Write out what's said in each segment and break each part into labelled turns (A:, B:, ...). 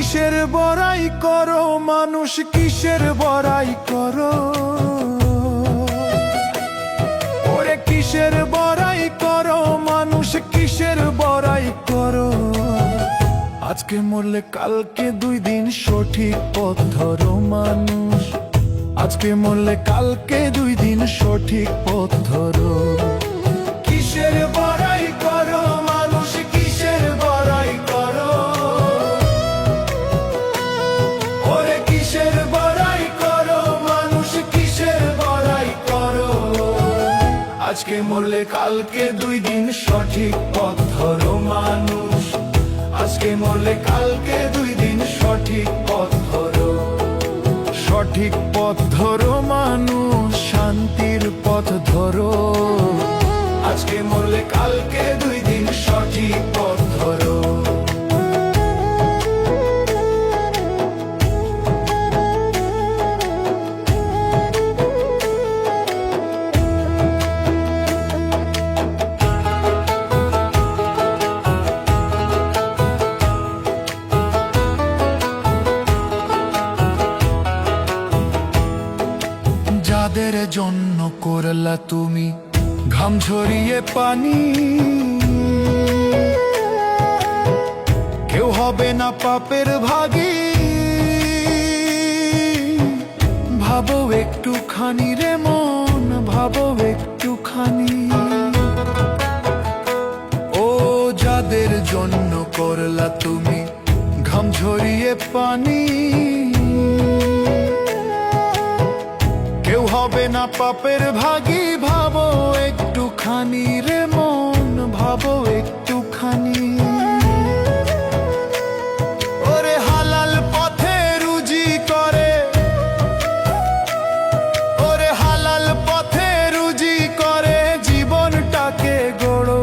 A: কিসের বড়াই করো মানুষ, কিসের বড়াই করো? ওরে কিসের বড়াই করো মানুষ, কিসের বড়াই করো? আজকে মরলে কালকে 2 দিন সঠিক পথ ধরো মানুষ। আজকে মরলে কালকে 2 দিন সঠিক পথ ধরো। কিসের বড়াই করো মানুষ, কিসের বড়াই করো? ওরে কিসের বড়াই করো মানুষ, কিসের বড়াই করো? আজকে মরলে কালকে 2 দিন সঠিক পথ ধরো মানুষ। আজকে মরলে কালকে 2 দিন সঠিক পথ ধরো। সঠিক পথ ধরো মানুষ, শান্তির পথ ধরো। আজকে মরলে কালকে 2 দিন সঠিক পথ ধরো। যাদের জন্য করলা তুমি ঘাম ঝরিয়ে পানি, কেউ হবে না পাপের ভাগী। ভাবো একটুখানি রে মন, ভাবো একটুখানি। ও যাদের জন্য করলা তুমি ঘাম ঝরিয়ে পানি, কেউ হবে না পাপের ভাগী। ভাবো একটুখানি রে মন, ভাবো একটুখানি। ওরে হালাল পথে রুজি করে, ওরে হালাল পথে রুজি করে জীবনটাকে গড়ো।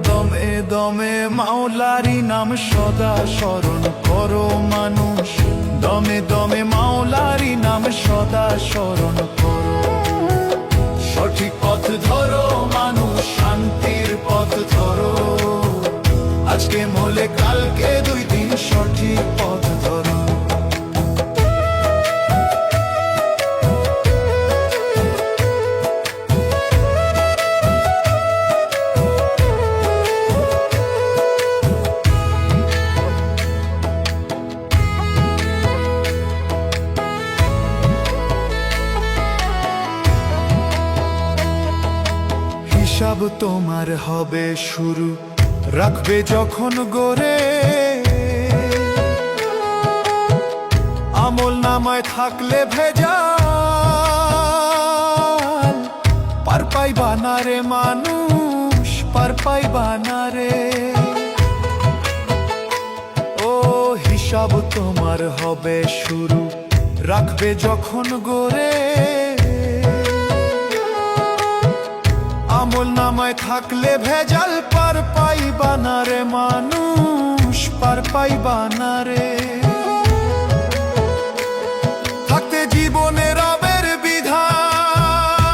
A: দমে দমে মাওলারি নাম সদা স্মরণ করো মানুষ। দমে দমে মাওলারি নাম সদা স্মরণ করো। সঠিক পথ ধরো মানুষ, শান্তির পথ ধরো। আজকে মরলে কালকে 2 দিন সঠিক পথ ধরো। হিসাব তোমার হবে শুরু, রাখবে যখন গড়ে। আমল নামায় থাকলে ভেজাল, পার পাইবা না রে মানুষ, পার পাইবা না রে। ও হিসাব তোমার হবে শুরু, রাখবে যখন গড়ে। আমল নামায় থাকলে ভেজাল, পার পাইবা না রে মানুষ, পার পাইবা না রে। থাকতে জীবনে রবের বিধান,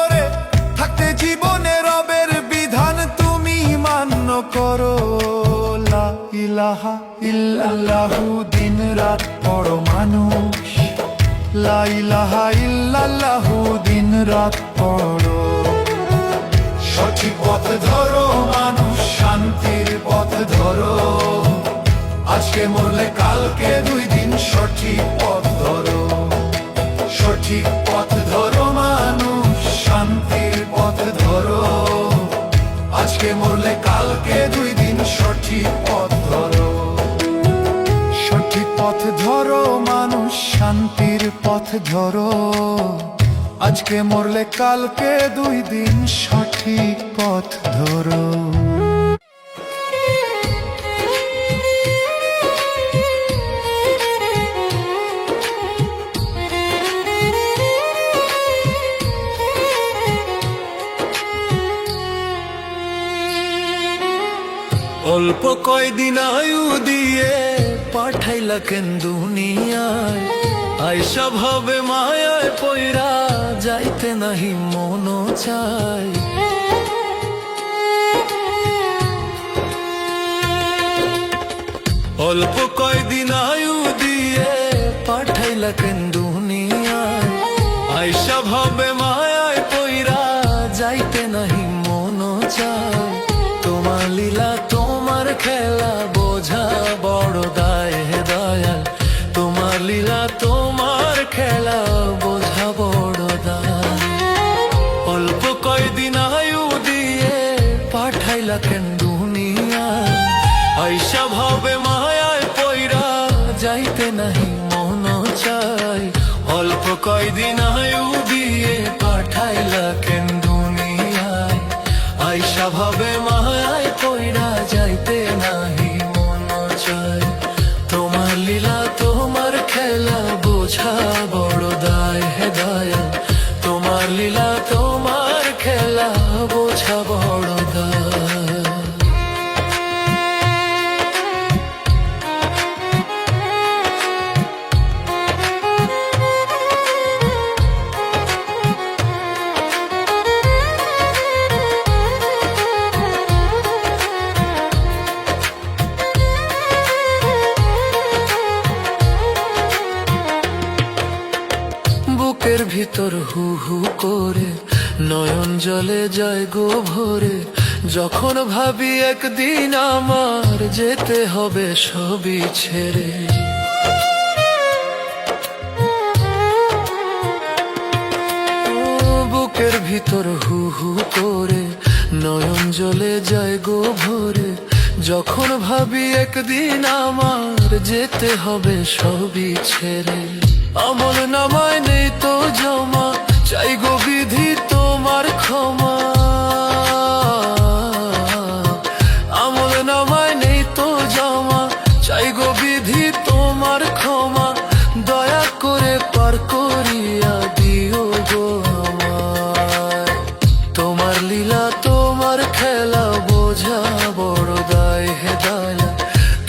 A: ওরে থাকতে জীবনে রবের বিধান তুমি মান্য করো। লা ইলাহা ইল্লাল্লাহু দিন রাত পড়ো মানুষ। লা ইলাহা ইল্লাল্লাহু দিন রাত পড়ো। সঠিক পথ ধরো মানুষ, শান্তির পথ ধরো। আজকে মরলে কালকে 2 দিন সঠিক পথ ধরো। সঠিক পথ ধরো মানুষ, শান্তির পথ ধরো। আজকে মরলে কালকে 2 দিন সঠিক পথ ধরো। সঠিক পথ ধরো মানুষ, শান্তির পথ ধরো। আজকে মরলে কালকে 2 দিন সঠিক পথ ধরো। অল্প কয়দিন আয়ু দিয়ে পাঠাইলা কেন দুনিয়ায়। আইসা ভাবে মায়ায় পয়রা যাইতে নাহি মন চায়। অল্প কয়দিন আয়ু দিয়ে পাঠাইলা কেন দুনিয়ায়, আইসা ভাবে মায়ায় পইরা যাইতে নাহি মন চায়। তোমার লীলা তোমার খেলা বোঝা বড় দায় হে দয়াল, তোমার লীলা তোমার খেলা বোঝা বড় দায়। অল্প কয়দিন আয়ু দিয়ে পাঠাইলা কেন দুনিয়ায়, আইসা ভাবে মায়ায় পইরা যাইতে নাহি মন চায়। অল্প কয়দিন আয়ু দিয়ে পাঠাইলা কেন দুনিয়ায়, আইসা ভাবে মায়ায় পইরা যাইতে নাহি মন চায়। তোমার লীলা তোমার খেলা বোঝা বড় দায় হে দয়াল, তোমার লীলা তোমার খেলা বোঝা বড় দায়। বুকের ভিতর হু হু করে নয়ন জলে যায় গো ভরে, যখন ভাবি একদিন আমার যেতে হবে সবই ছেড়ে। বুকের ভিতর হু হু করে নয়ন জলে যায় গো ভরে, যখন ভাবি একদিন আমার যেতে হবে সবই ছেড়ে। আমল নামায় নেই তো জমা, চাই গো বিধি তোমার ক্ষমা। আমল নামায় নেই তো জমা, চাই গো বিধি তোমার ক্ষমা। দয়া করে পার করিয়া দিও গো আমায়, তোমার লীলা তোমার খেলা বোঝা বড় দায় হে দয়াল,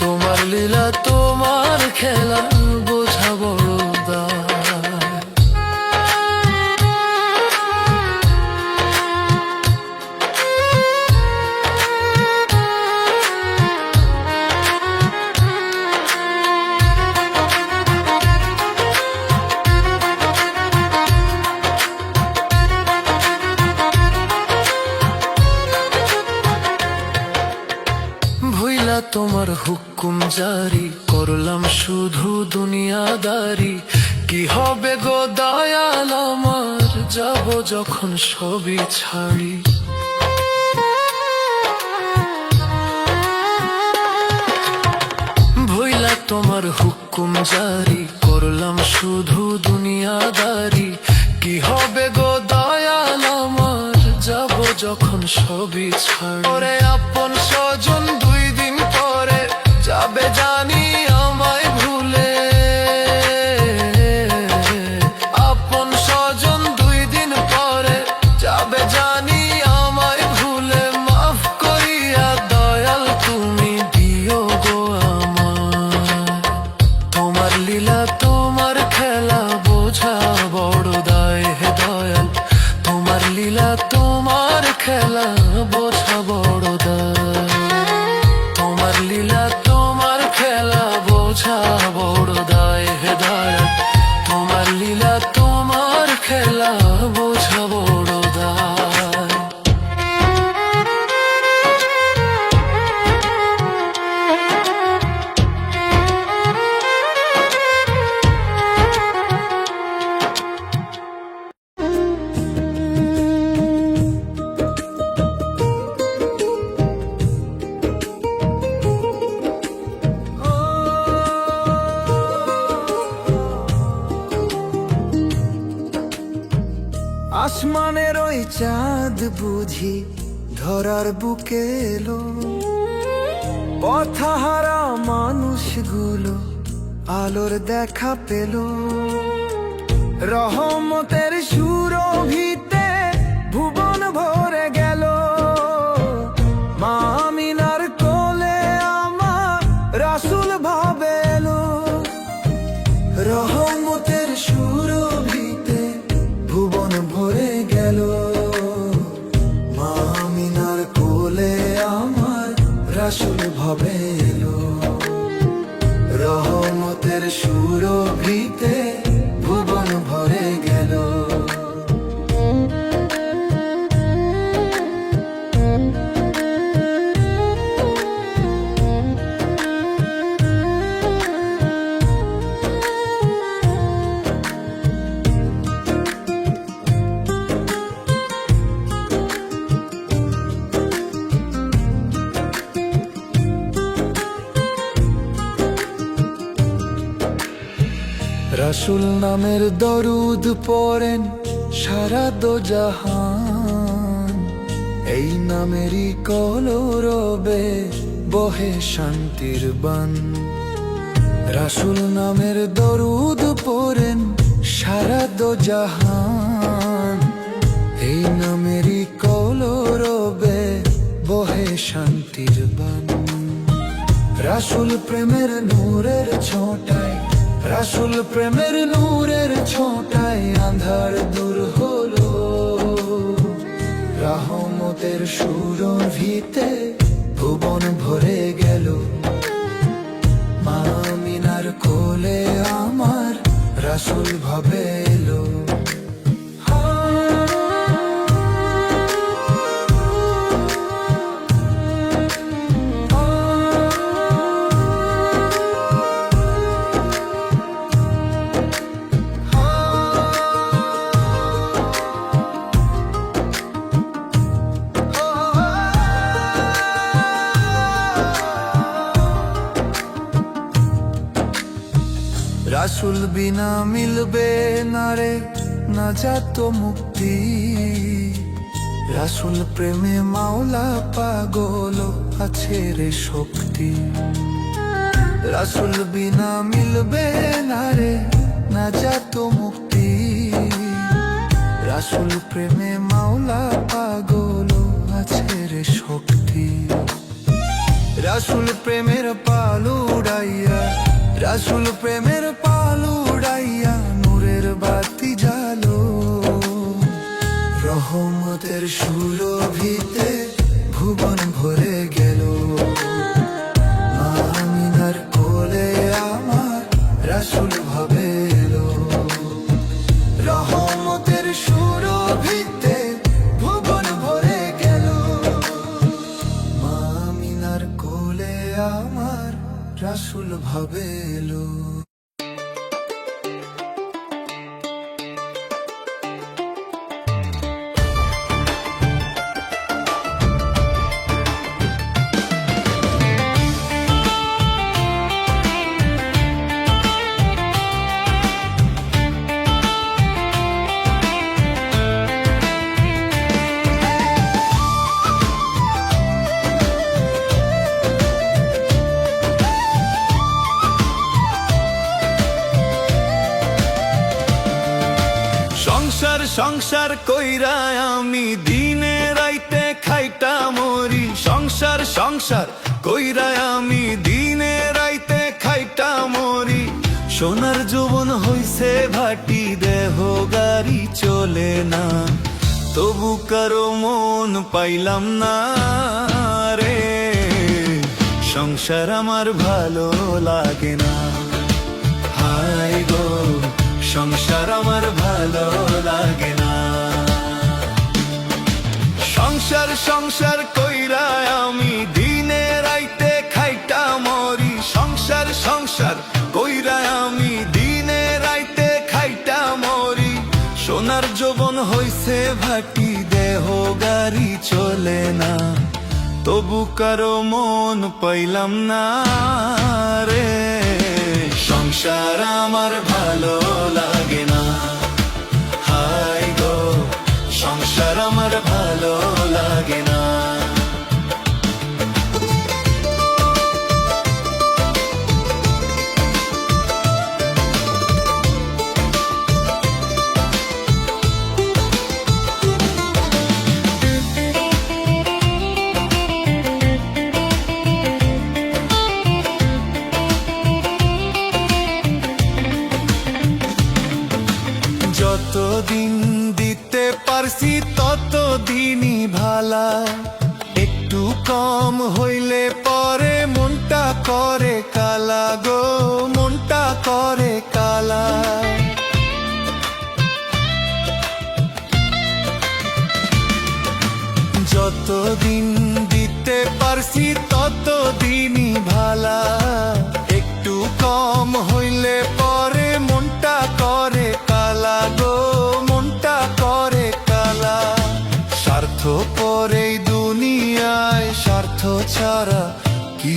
A: তোমার লীলা তোমার খেলা বোঝা বড় দায়। ভইলা তোমার হুকুম জারি করলাম শুধু দুনিয়াদারি, কি হবে গো দয়াল আমার যাব যখন সবই ছাড়ি। ভইলা তোমার হুকুম জারি করলাম শুধু দুনিয়াদারি, কি হবে গো দয়াল আমার যাব যখন সবই ছাড়ি। ওরে আপন স্বজন দুই দিন পরে যাবে জানি আমায় ভুলে, আপন স্বজন দুই দিন পরে যাবে জানি আমায় ভুলে। মাফ করিয়া দয়াল তুমি দিও গো আমায়, তোমার লীলা তোমার খেলা বোঝা বড় দায় হে দয়াল, তোমার লীলা তোমার খেলা বোঝা বড় দায়। তোমার লীলা তোমার খেলা বোঝা বড় দায় হে দয়াল, তোমার লীলা তোমার খেলা বোঝা বড় দায়। আসমানের ওই চাঁদ বুঝি ধরার বুকে এলো, পথহারা মানুষগুলো আলোর দেখা পেল। রহমতের সুরভিতে ভুবন ভরে গেল, মা আমিনার কোলে আমার রাসূল ভাবে এলো। রহমতের সুরভিতে ভুবন ভরে গেল, মা আমিনার কোলে আমার রাসূল ভাবে এলো। মতের সুরভিতে ভুবন ভরে গেল। রাসূল নামের দরুদ পড়েন সারা দোজাহান, এই নামেরই কলরবে বহে শান্তির বান। রাসূল নামের দরুদ পড়েন সারা দোজাহান, এই নামেরই কলরবে বহে শান্তির বান। রাসূল প্রেমের নূরের ছোঁটায়, রাসূল প্রেমের নূরের ছোঁটায় আঁধার দূর হলো। রহমতের সুরভিতে ভুবন ভরে গেল। মা আমিনার কোলে আমার রাসূল ভাবে এলো। রাসূল বিনা মিলবে না রে নাজাত মুক্তি, রাসূল প্রেমে মাওলা পাগল আছে রে শক্তি। রাসূল বিনা মিলবে না রে নাজাত মুক্তি, রাসূল প্রেমে মাওলা পাগল আছে রে শক্তি। রাসূল প্রেমের পালু উড়াইয়া, রাসূল প্রেমের পালু উড়াইয়া নূরের বাতি জ্বালো। রহমতের সুরভিতে ভুবন ভরে গেল। মা আমিনার কোলে আমার রাসূল ভাবে এলো। রহমতের সুরভিতে ভুবন ভরে গেল। মা আমিনার কোলে আমার রাসূল ভাবে এলো। সংসার সংসার কইরা আমি দিনে রাইতে খাইটা মরি। সংসার সংসার কইরা আমি দিনে রাইতে খাইটা মরি। সোনার যৌবন হইছে ভাটি, দেহ গাড়ি চলে না, তবু কারো মন পাইলাম না রে। সংসার আমার ভালো লাগে না, হায় গো সংসার আমার ভালো লাগে না। সংসার সংসার কইরা আমি দিনে রাইতে খাইটা মরি। সংসার সংসার কইরা আমি দিনে রাইতে খাইটা মরি। সোনার যৌবন হইছে ভাটি, দেহ গাড়ি চলে না, তবু কারো মন পাইলাম না রে। সংসার আমার ভালো লাগে না, হায় গো সংসার আমার ভালো লাগে না।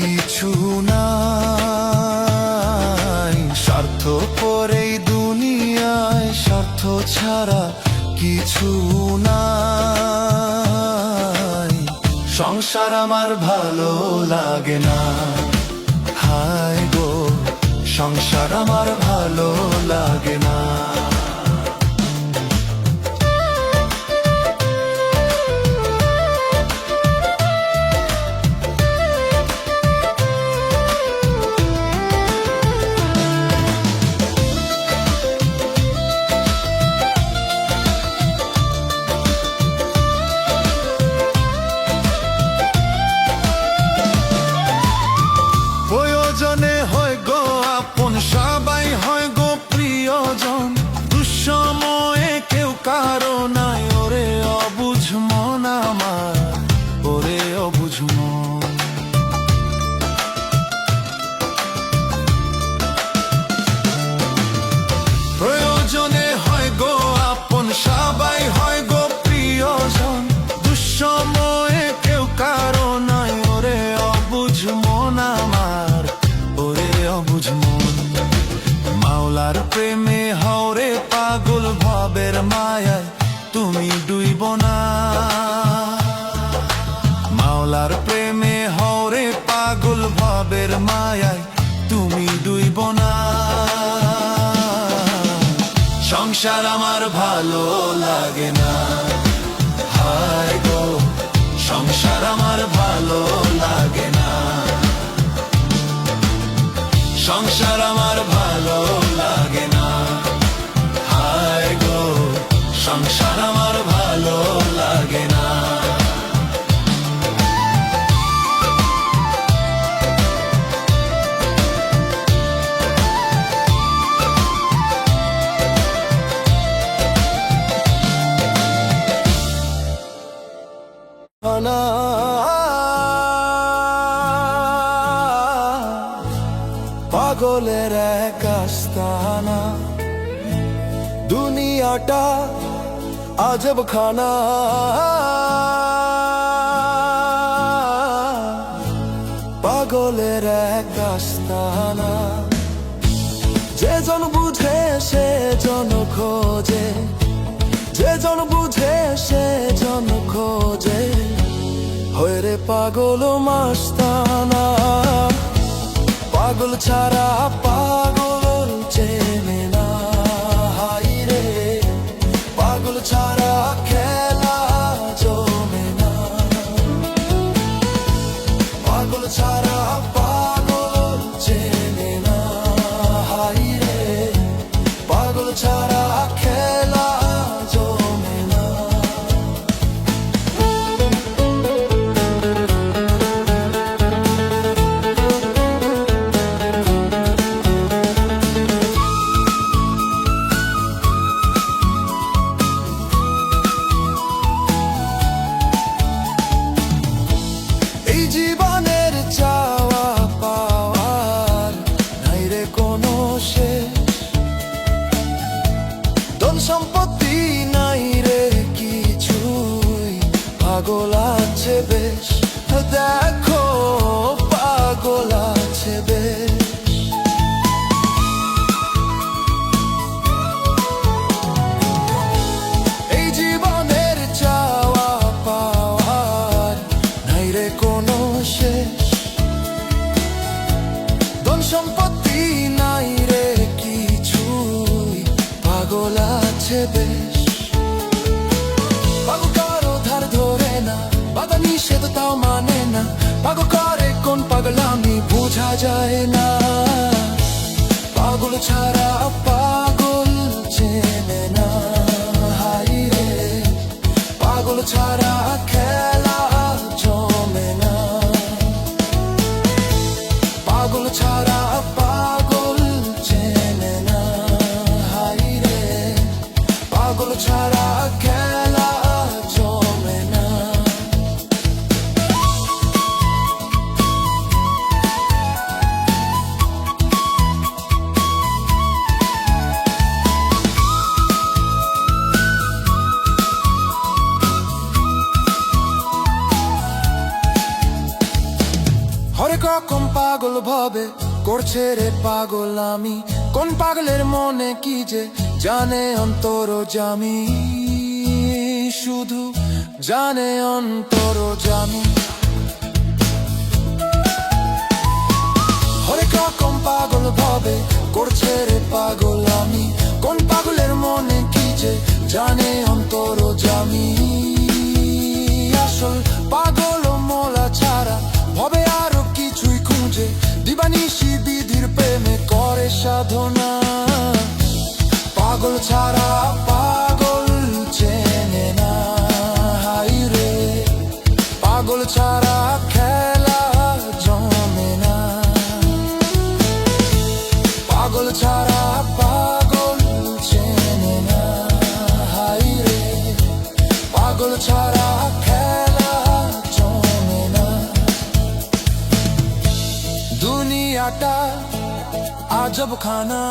A: কিছু নাই, স্বার্থ পরেই দুনিয়ায়, স্বার্থ ছাড়া কিছু নাই। সংসার আমার ভালো লাগে না, হায় গো সংসার আমার ভালো লাগে না। প্রয়োজনে হয় গো আপন, সবাই হয় গো প্রিয়জন, দুঃসময়ে কেউ কারো নাই। ওরে অবুঝ মন আমার, ওরে অবুঝ মন। প্রয়োজনে হয় গো আপন, সবাই হয় গো প্রিয়জন, দুঃসময়ে কেউ কারো নাই। ওরে অবুঝ মন আমার, ওরে অবুঝ মন। মাওলার প্রেমে হওরে পাগল, ভবের মায়ায় তুমি ডুইব না। মাওলার প্রেমে হওরে পাগল, ভবের মায়ায় তুমি ডুইব না। সংসার আমার ভালো লাগে না, হায় গো সংসার আমার ভালো লাগে না। সংসার আমার ভালো লাগে না, হায় গো সংসার আমার ভালো লাগে না। পাগলের এক আস্তানা, দুনিয়াটা আজব খানা। পাগলের এক আস্তানা, যে জন বুঝে সে জন খোঁজে, যে জন বুঝে সে জন খোঁজে। হয় রে পাগল মাস্তানা, পাগল ছাড়া পাগল চেনে না। হাই রে পাগল ছাড়া খেলা জমে না। পাগল ছাড়া পাগল চেনে না। হাই রে পাগল ছাড়া খেলা জমে না। জীবনের চাওয়া পাওয়ার নাই রে কোনো শেষ, ধন সম্পত্তি নাই রে কিছুই, পাগল আছে বেশ। দেখো পাগল আছে বেশ। এই জীবনের চাওয়া পাওয়ার নাই রে কোনো শেষ, ধন সম্পত্তি নাই রে কিছুই, পাগল আছে বেশ। পাগল কারো ধার ধরে না, বাধা নিষেধ তাও মানে না। পাগল করে কোন পাগলামি বোঝা যায় না। পাগল ছাড়া পাগল চেনে না। হাই রে পাগল ছাড়া খেলা জমে না। পাগল ছাড়া পাগল চেনে না। হাই রে পাগল ছাড়া খেলা জমে না। হরেক রকম রকম পাগল ভবে করছে রে পাগল আমি, কোন পাগলের মনে কি যে জানে অন্তরজামী, শুধু জানে অন্তরজামী। হরেক রকম পাগল ভবে করছে রে পাগল আমি, কোন পাগলের মনে কি যে জানে অন্তরজামী। আসল পাগল মোলা ছাড়া ভবে আরো কিছুই খুঁজে, দিবানিশি বিধির প্রেমে করে সাধনা। পাগল ছাড়া পাগল চেনে না, হাই রে পাগল ছাড়া খেলা জমে না। পাগল ছাড়া পাগল চেনে না, হাই রে পাগল ছাড়া খেলা জমে না। দুনিয়াটা আজব খানা,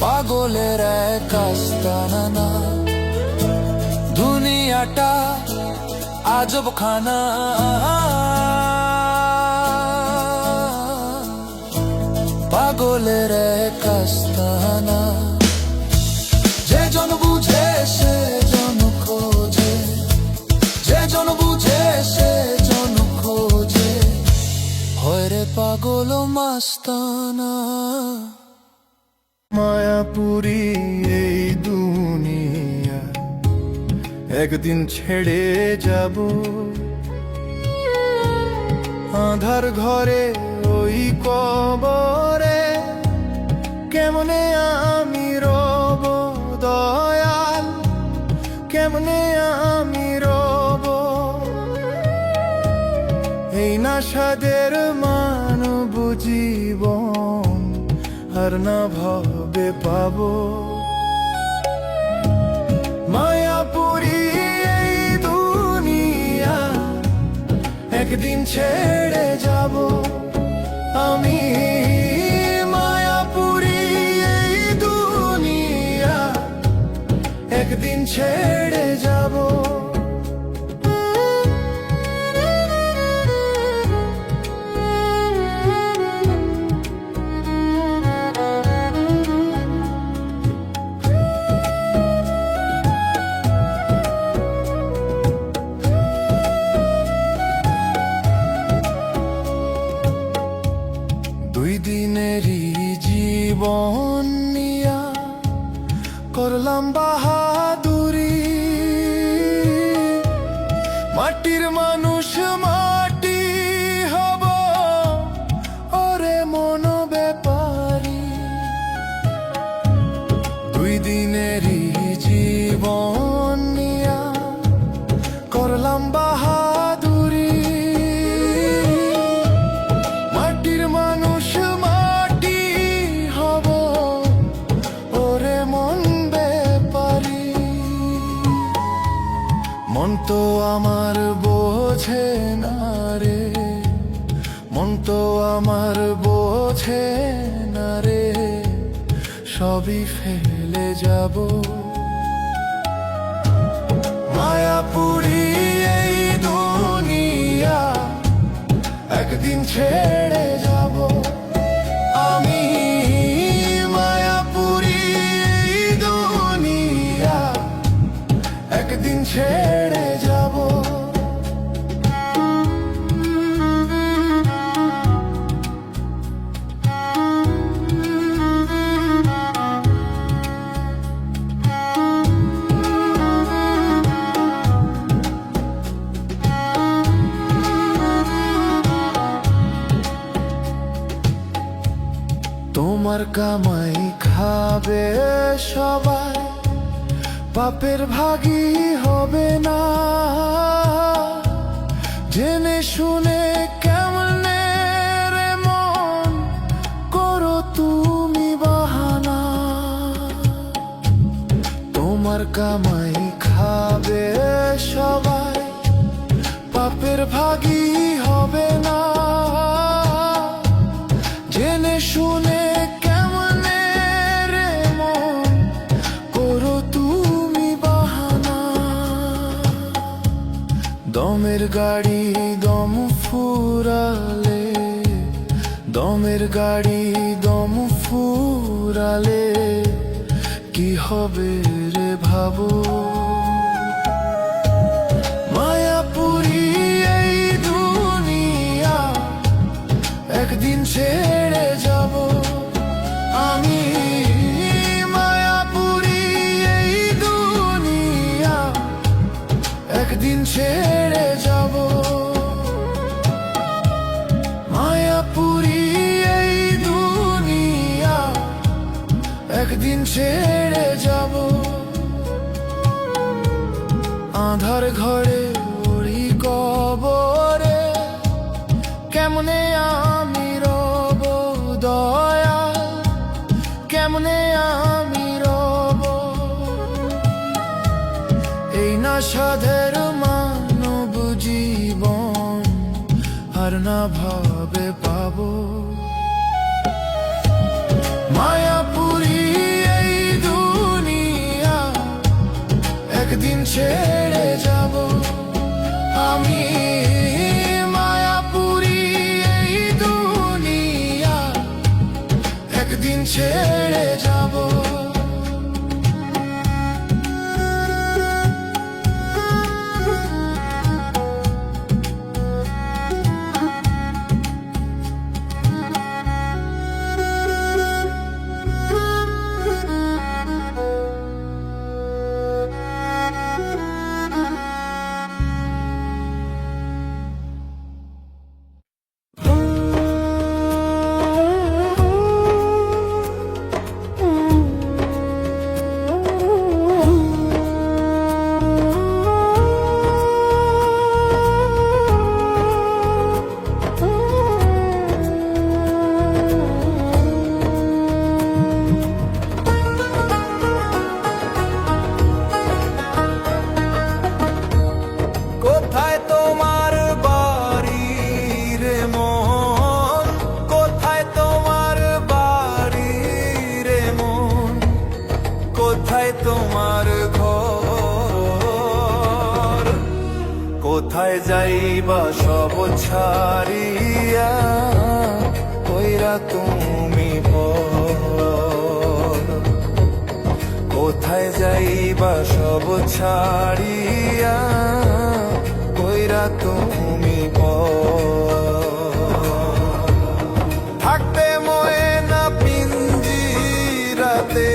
A: পাগলের এক আস্তানা। দুনিয়াটা আজব খানা, পাগলের এক আস্তানা। যে জন বুঝে সে জন খোঁজে, যে জন বুঝে সে জন খোঁজে, হয় রে পাগল মাস্তানা।
B: মায়াপুরী এই দুনিয়া একদিন ছেড়ে যাব, আঁধার ঘরে ওই কবরে কেমনে আমি রব দয়াল, কেমনে আমি রব। এই নাসাদের মানব জীবন আর না ভাবে পাবো। মায়াপুরী এই দুনিয়া একদিন ছেড়ে যাব আমি। মায়াপুরী এই দুনিয়া একদিন ছেড়ে যাব। দুই দিনেরই জীবন নিয়া করলাম বাহাদুরি, মাটির মানুষ মাটি হব ওরে মন ব্যাপারি। দুই দিনেরই জীবন নিয়া করলাম বাহাদুরি, মাটির মানুষ মাটি হব ওরে মন ব্যাপারি। মন তো আমার বোঝে না রে, মন তো আমার বোঝে না রে, সবই ফেলে যাব। মায়াপুরী এই দুনিয়া একদিন ছেড়ে যাব আমি। মায়াপুরী এই দুনিয়া একদিন ছেড়ে যাব। তোমার কামাই খাবে সবাই, পাপের ভাগী হবে না। জেনে শুনে কেমনে রে মন করো তুমি বাহানা। তোমার কামাই খাবে সবাই, পাপের ভাগী হবে না। জেনে শুনে কেমনে রে মন করো তুমি বাহানা। দমের গাড়ি দম ফুরালে, দমের গাড়ি দম ফুরালে কি হবে রে ভাবো। মায়াপুরী এই দুনিয়া একদিন ছেড়ে যাব আমি। মায়াপুরী এই দুনিয়া একদিন ছেড়ে যাব। মায়াপুরী এই দুনিয়া একদিন ছেড়ে যাব। আধার ঘরে ওরি কবরে কেমনে আমি রব দয়া, কেমনে আমি রব। এই না সাধের মানব জীবন আর না ভাবে পাবো। মায়াপুরী এই দুনিয়া একদিন ছেড়ে যাব আমি। মায়াপুরী এই দুনিয়া একদিন ছেড়ে যাব।
A: কোথায় তোমার বাড়ি রে মন, কোথায় তোমার বাড়ি রে মন, কোথায় তোমার ঘর, কোথায় যাইবা সব ছাড়িয়া কইরা তুমি পর, কোথায় যাইবা সব ছাড়িয়া কইরা তুমি থাকতে ময়ে না পিঞ্জিরাতে,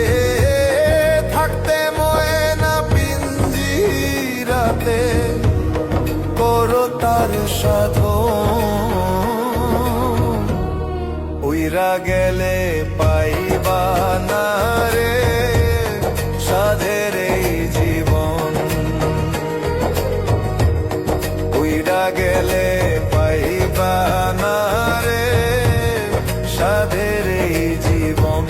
A: থাকতে ময়ে না পিঞ্জিরাতে করো তার সাধন। উইরা গেলে পাইবা না রে সাধের এই জীবন, উইরা গেলে পাইবা না রে সাধের এই জীবন।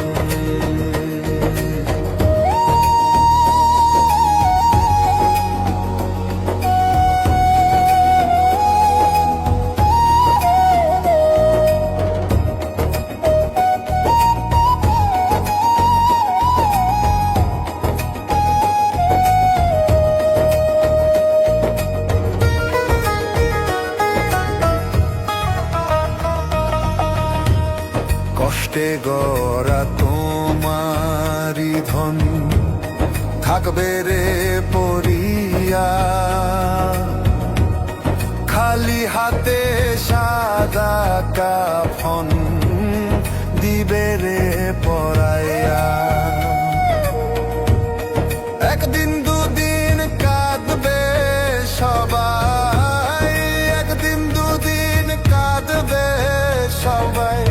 A: কষ্টে গড়া তোমারি ধন থাকবে রে পরিয়া, খালি হাতে সাদা কাফন দিবে রে পরাইয়া। একদিন দুদিন কাঁদবে সবাই, একদিন দুদিন কাঁদবে সবাই,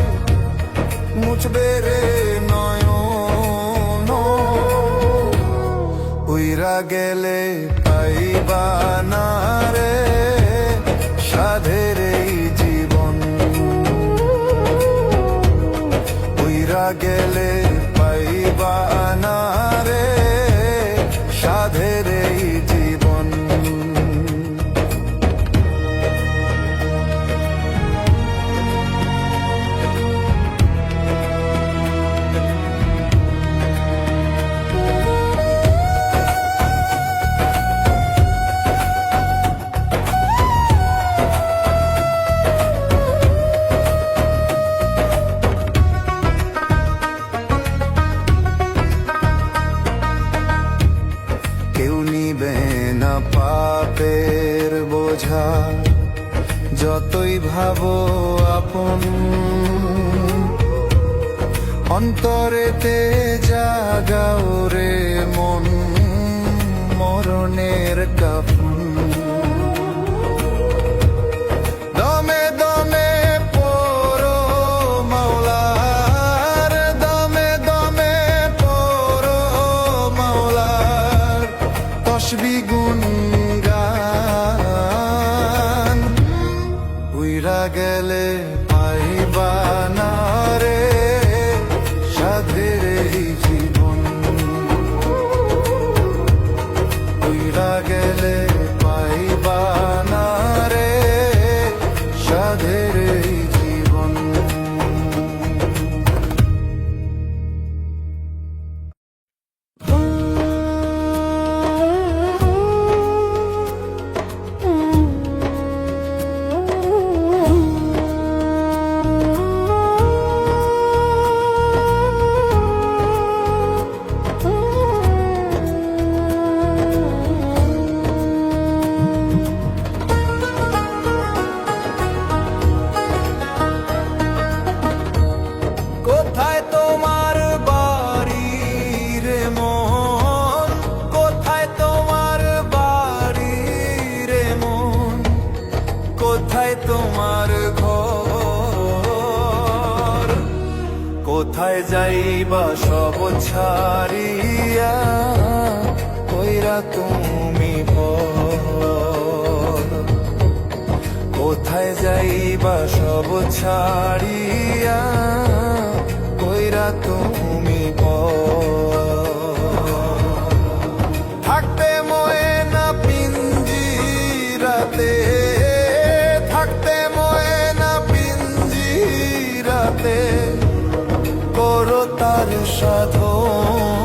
A: মুছবে রে নয়ন। উইরা গেলে পাইবা না রে সাধের এই জীবন, উইরা গেলে পাইবা না রে সাধের এই জীবন।
B: বোঝা যতই ভাবো আপন অন্তরেতে জাগাও রে মন মরণের কাফন দমে দমে পড়ো মাওলার দমে দমে পড়ো মাওলার তসবিহ গুনগান উইরা গেলে পাইবা না রে সাধের এই জীবন উইরা গেলে পাইবা না রে সাধের এই জীবন কোথায় তোমার বাড়ি রে মন কোথায় তোমার বাড়ি রে মন কোথায় তোমার ঘর কোথায় যাইবা সব ছাড়িয়া কইরা তুমি পর কোথায় যাইবা সব ছাড়িয়া কইরা তুমি থাকতে ময়না পিঞ্জিরাতে থাকতে ময়না পিঞ্জিরাতে করো তার সাধন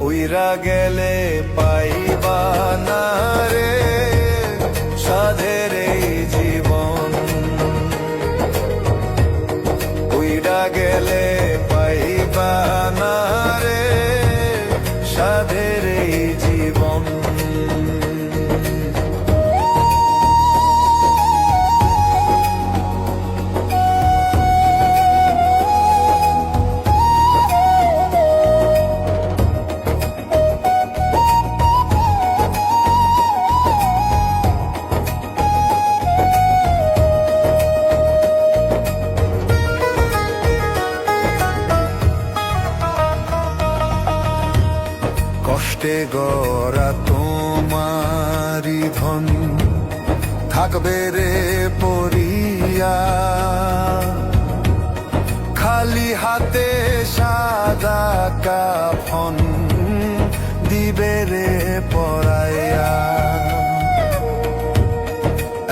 B: উইরা গেলে পাইবা না রে সাধের এই জীবন উইরা গেলে পাইবা না রে সাধের এই জীবন কষ্টে গড়া তোমারি ধন থাকবে রে পরিয়া খালি হাতে সাদা কাফন দিবে রে পরাইয়া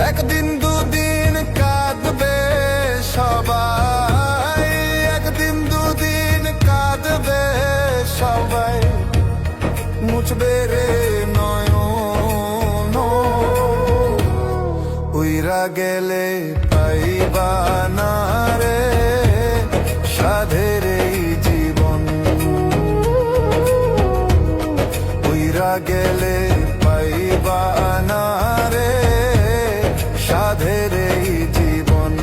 B: একদিন দুদিন কাঁদবে সবাই একদিন দুদিন কাঁদবে সবাই মুছবে রে নয়ন উইরা গেলে পাইবা না রে সাধের এই জীবন উইরা গেলে পাইবা না রে সাধের এই জীবন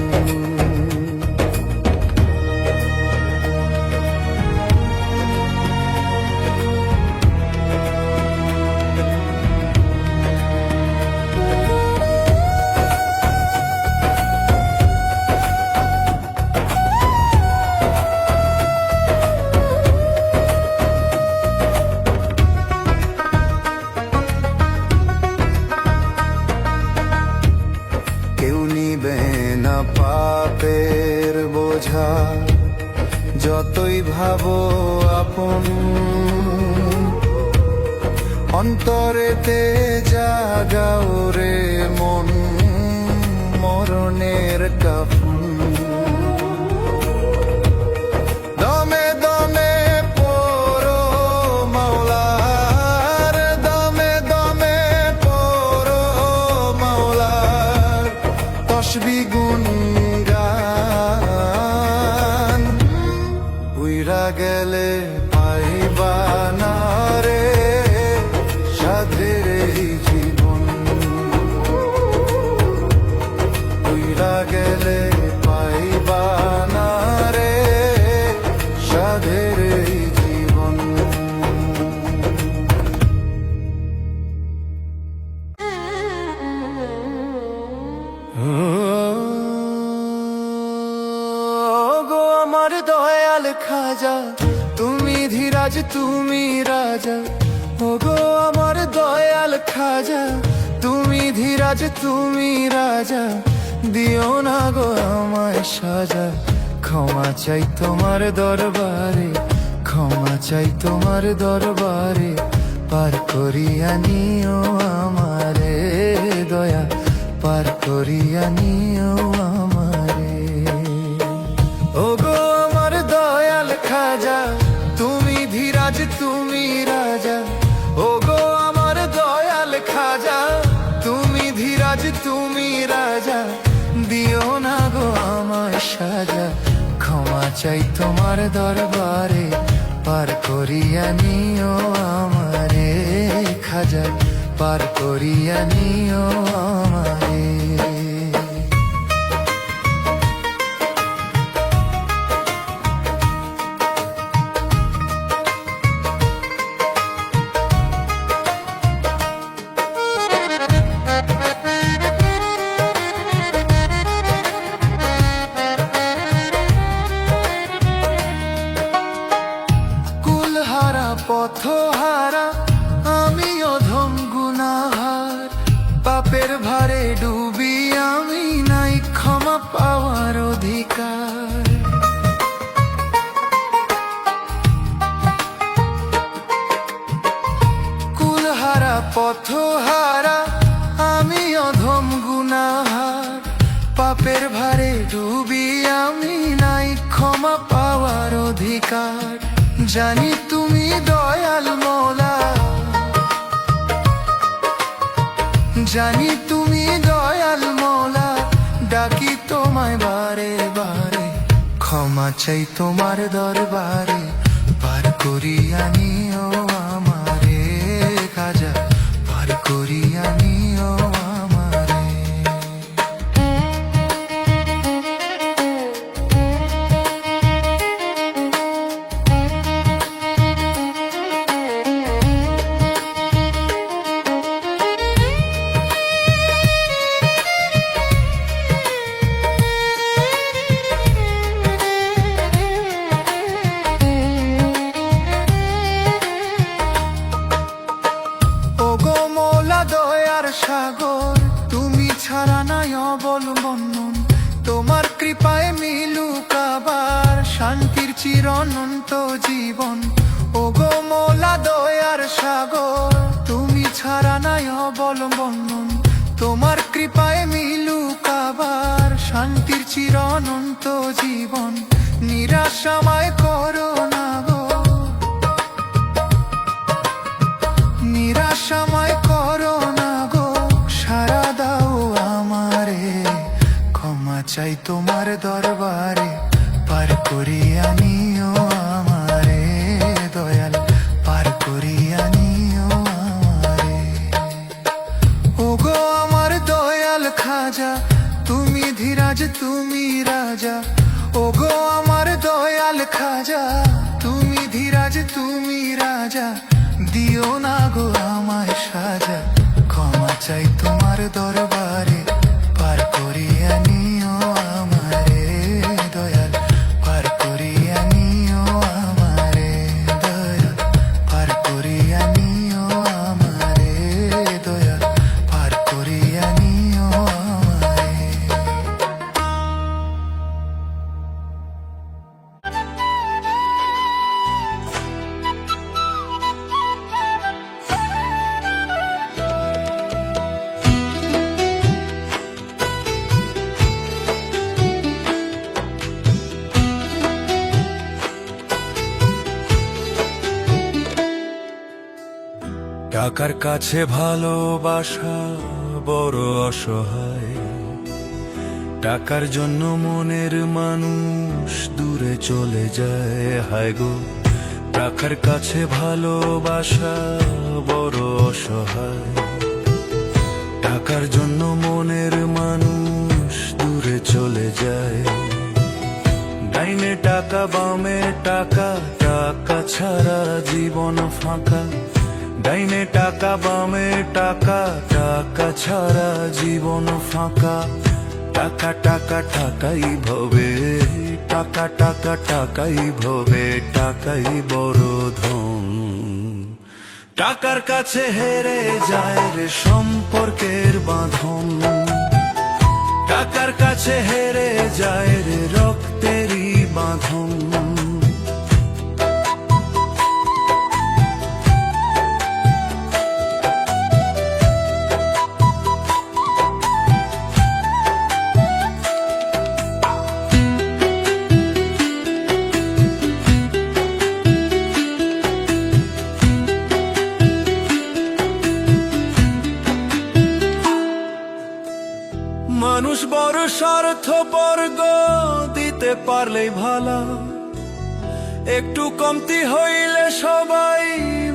B: পাপের বোঝা যতই ভাবো আপন অন্তরেতে জাগাও রে মন মরণের কাফন দমে দমে পড়ো মাওলার দমে দমে পড়ো মাওলার তসবিহ গুনগান উইরা গেলে পাইবা না রে সাধের এই জীবন গো আমার দয়াল খাজা, তুমি ধীরাজ তুমি রাজা। ও গো আমার দয়াল খাজা, তুমি ধীরাজ তুমি রাজা। দিও না গো আমায় সাজা, ক্ষমা চাই তোমার দরবারে, ক্ষমা চাই তোমার দরবারে। পার করিয়া নিও আমারে দয়া, পার করিয়া নিও আমারে। ও গো আমার দয়াল খাজা, তুমি ধীরাজ তুমি রাজা। ও গো আমার দয়াল খাজা, তুমি ধীরাজ তুমি রাজা। দিও না গো আমায় সাজা, ক্ষমা চাই তোমার দরবারে। পার করিয়া নিও আমারে খাজা, পার করিয়া নিও আমারে। কুলহারা পথহারা আমি অধম গুনাহার, পাপের ভারে ডুবি আমি, নাই ক্ষমা পাওয়ার অধিকার। কুলহারা পথহারা আমি অধম গুনাহার, পাপের ভারে ডুবি আমি, নাই ক্ষমা পাওয়ার অধিকার। জানি তুমি দয়াল মৌলা, জানি তুমি দয়াল মৌলা। ডাকি তোমায় বারে বারে, ক্ষমা চাই তোমার দরবারে। পার করিয়া নিও আমারে খাজা, পার করিয়া নিও আমারে। সাগর তুমি ছাড়া নাই অবলম্বন, তোমার কৃপায় মিলুক আবার শান্তির চিরনন্ত জীবন। ও গো মোলা দয়ার সাগর, তুমি ছাড়া নাই অবলম্বন, তোমার কৃপায় মিলুক আবার শান্তির চিরনন্ত জীবন। নিরাশাময় করো না গো, নিরাশাময় করো না গো, সারা দাও আমারে। ক্ষমা চাই তোমার দরবারে, পার করিয়া নিও আমারে দয়াল, পার করিয়া নিও আমারে। ও গো আমার দয়াল খাজা, তুমি ধীরাজ তুমি রাজা। ও গো আমার দয়াল খাজা, তুমি ধীরাজ তুমি রাজা। দিও না গো আমায় সাজা, ক্ষমা চাই তোমার দরবারে। পার করিয়া নিও আমারে দয়াল, পার করিয়া নিও আমারে দয়াল, পার করিয়া নিও আমারে দয়াল, পার করিয়া নিও আমারে। টাকার কাছে ভালোবাসা বড় অসহায়, টাকার জন্য মনের মানুষ দূরে চলে যায়। হায় গো, টাকার কাছে ভালোবাসা বড় অসহায়, টাকার জন্য মনের মানুষ দূরে চলে যায়। ডাইনে টাকা বামে টাকা, টাকা ছাড়া জীবন ফাঁকা। ডাইনে টাকা বামে টাকা, টাকা ছাড়া জীবন ফাঁকা। টাকা টাকা টাকাই ভবে, টাকা টাকা টাকাই ভবে, টাকাই বড় ধন। টাকার কাছে হেরে যায় রে সম্পর্কের বাঁধন, টাকার কাছে হেরে যায় রে রক্তেরই বাঁধন। মানুষ বড় স্বার্থপর গো, দিতে পারলেই ভালা, একটু কমতি হইলে সবাই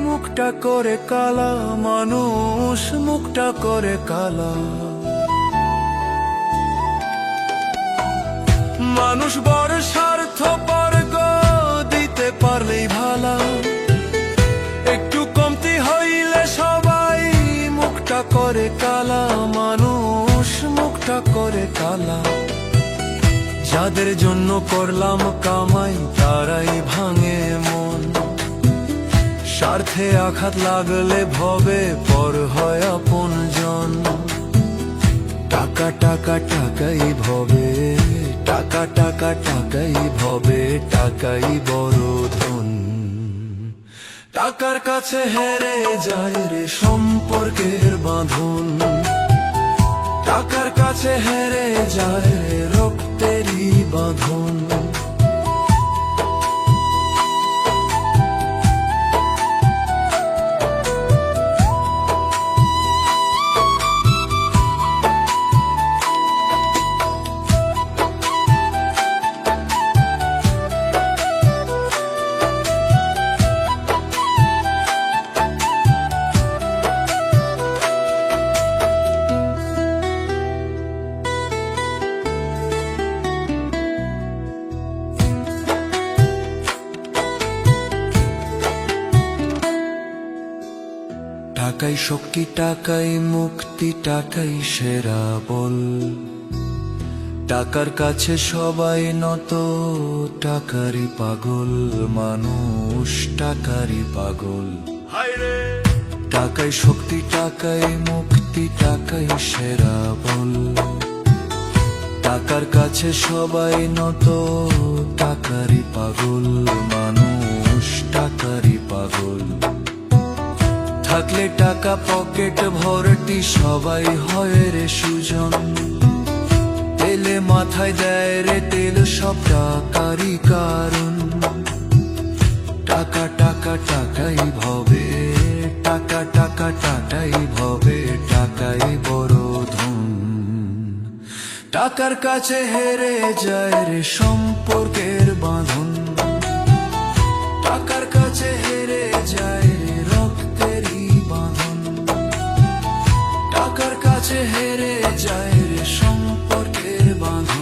B: মুখটা করে কালা, মানুষ মুখটা করে কালা। মানুষ বড় স্বার্থপর গো, দিতে পারলেই ভালা, একটু কমতি হইলে সবাই মুখটা করে কালা, মানুষ মুখটা করে কালা। যাদের জন্য করলাম কামাই তারাই ভাঙে মন, স্বার্থে আঘাত লাগলে ভবে পর হয় আপনজন। টাকা টাকা টাকাই ভবে, টাকা টাকা টাকাই ভবে, টাকাই বড় ধন। টাকার কাছে হেরে যায় রে সম্পর্কের বাঁধন, টাকার কাছে হেরে যায় রে রক্তেরই বাঁধন। টাকাই শক্তি, টাকাই মুক্তি, টাকাই সেরা বল। টাকার কাছে সবাই নত, টাকারই পাগল মানুষ, টাকারই পাগল। টাকাই শক্তি, টাকাই মুক্তি, টাকাই সেরা বল। টাকার কাছে সবাই নত, টাকারই পাগল মানুষ, টাকারই পাগল। থাকলে টাকা পকেট ভর্তি সবাই হয় রে সুজন, তেলে মাথায় দেয় রে তেল সব টাকারই কারণ। টাকা টাকা টাকাই ভবে, টাকা টাকা টাকাই ভবে, টাকাই বড় ধন। টাকার কাছে হেরে যায় রে সম্পর্কের বাঁধন, টাকার কাছে হেরে যায় রে রক্তেরই বাঁধন। টাকার কাছে হেরে যায় রে সম্পর্কের বাঁধন।